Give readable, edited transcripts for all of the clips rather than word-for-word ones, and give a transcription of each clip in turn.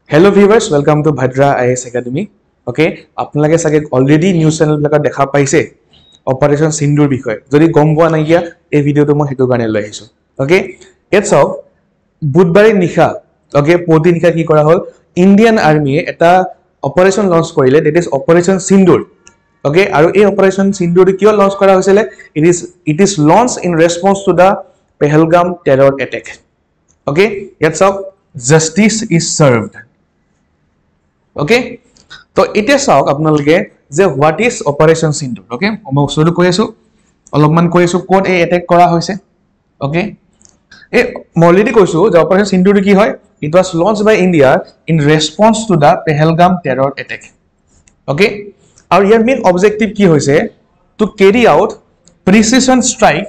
Hello viewers, welcome to Bhadra IAS Academy. Okay, আপোনালোকে সাগে already news channel বিলাকত দেখা পাইছে অপাৰেশন সিন্দুৰ বিষয়। যদি গম পোৱা নাই গিয়া এই ভিডিওটো মই হেতু কাৰণে লৈ আহিছো। Okay, it's all বুধবাৰে নিশা okay পৰদি নিশা কি কৰা হল ইন্ডিয়ান আৰ্মিয়ে এটা অপাৰেশন লঞ্চ কৰিলে that is operation Sindoor. Okay, আৰু এই অপাৰেশন সিন্দুৰ কিয় লঞ্চ কৰা হৈছিল it is launched in response to the Pahalgam terror attack. Okay, it's all justice is served. Okay, so it is saok apnaloke je what is operation sindur. Okay, মই উসুলু কৈ আছো অলপমান কৈ আছো কোড এই অ্যাটাক কৰা হৈছে। Okay, এ মই অলৰেডি কৈছো যে অপাৰেশন সিন্দুৰ কি হয় it was launched by India in response to the Pahalgam terror attack. Okay, আৰু ইয়াৰ মেইন অবজেক্টিভ কি হৈছে to carry out precision strike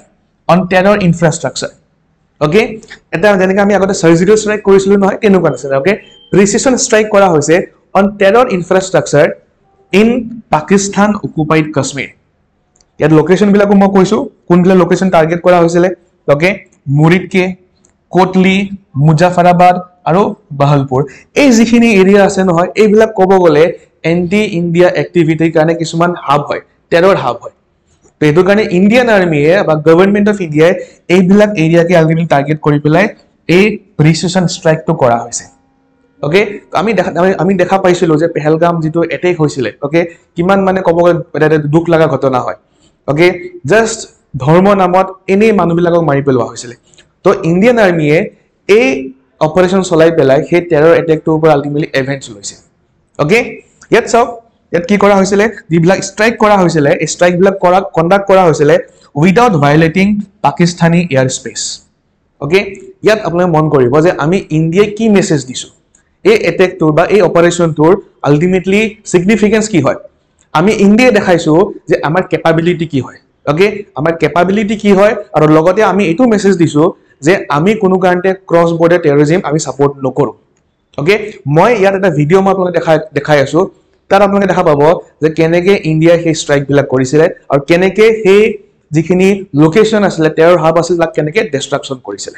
on terror infrastructure. Okay, এটা যেনেকৈ আমি আগতে সাৰ্জিকেল স্ট্ৰাইক কৰিছিলো নহয় কেনেকুৱা আছে। Okay, precision strike কৰা হৈছে on terror infrastructure in Pakistan occupied Kashmir. ইয়াত লোকেশন বিলাকো মই কৈছো কোনবিলাক লোকেশন টাৰ্গেট কৰা হৈছিল। ওকে, মুৰিদকে, কোটলি, মুজাফৰাবাদ আৰু বাহালপুৰ এই যিখিনি এৰিয়া আছে নহয় এইবিলাক ক'ব গলে এন্টি ইন্ডিয়া এক্টিভিটিৰ কাৰণে কিছুমান হাব হয়, টেৰৰ হাব হয়। তো এটো কাৰণে ইন্ডিয়ান আৰ্মিয়ে বা গভৰ্নমেন্ট অফ ইন্ডিয়াই এইবিলাক এৰিয়াকে আলটিমেটলি টাৰ্গেট কৰি পেলাই এই প্ৰিচিজন ষ্ট্ৰাইকটো কৰা হৈছে। ওকে, আমি দেখা পাইছিলো যে পেহেলগাম যেটো এটেক হৈছিল। ওকে, কিমান মানে ক'ব গলে দুখ লগা ঘটনা হয়। ওকে, জাস্ট ধৰ্ম নামত এনে মানুহবিলাকক মাৰি পেলোৱা হৈছিল। তো ইন্ডিয়ান আৰ্মিয়ে এই অপাৰেশন চলাই পেলাই সেই টেৰৰ এটেকটোৰ ওপৰত আলটিমেটলি এভেন্টছ লৈছে। ওকে, ইয়াত চাওক ইয়াত কি কৰা হৈছিল যিবিলাক ষ্ট্ৰাইক কৰা হৈছিল এই ষ্ট্ৰাইক বিলাক কণ্ডাক্ট কৰা হৈছিল without violating Pakistani air space. Okay, ইয়াত আপোনালোকে মন কৰিব যে আমি ইণ্ডিয়াই কি মেছেজ দিছো এই এটেকটোৰ বা এই অপাৰেশনটোৰ আলটিমেটলি সিগনিফিকেন্স কি হয়। আমি ইণ্ডিয়াই দেখাইছো যে আমাৰ কেপাবিলিটি কি হয়। ওকে, আমাৰ কেপাবিলিটি কি হয় আৰু লগতে আমি এইটো মেছেজ দিছো যে আমি কোনো কাৰণতে ক্ৰছ বৰ্ডাৰ টেৰৰিজম আমি সাপোৰ্ট নকৰো। ওকে, মই ইয়াত এটা ভিডিও মই আপোনালোকক দেখাই আছো তাত আপোনালোকে দেখা পাব যে কেনেকে ইণ্ডিয়াই সেই ষ্ট্ৰাইক বিলাক কৰিছিল আৰু কেনেকে সেই যিখিনি লোকেশন আছিল টেৰৰ হাব আছিল তাক কেনেকে ডিস্ট্ৰাকশন কৰিছিল।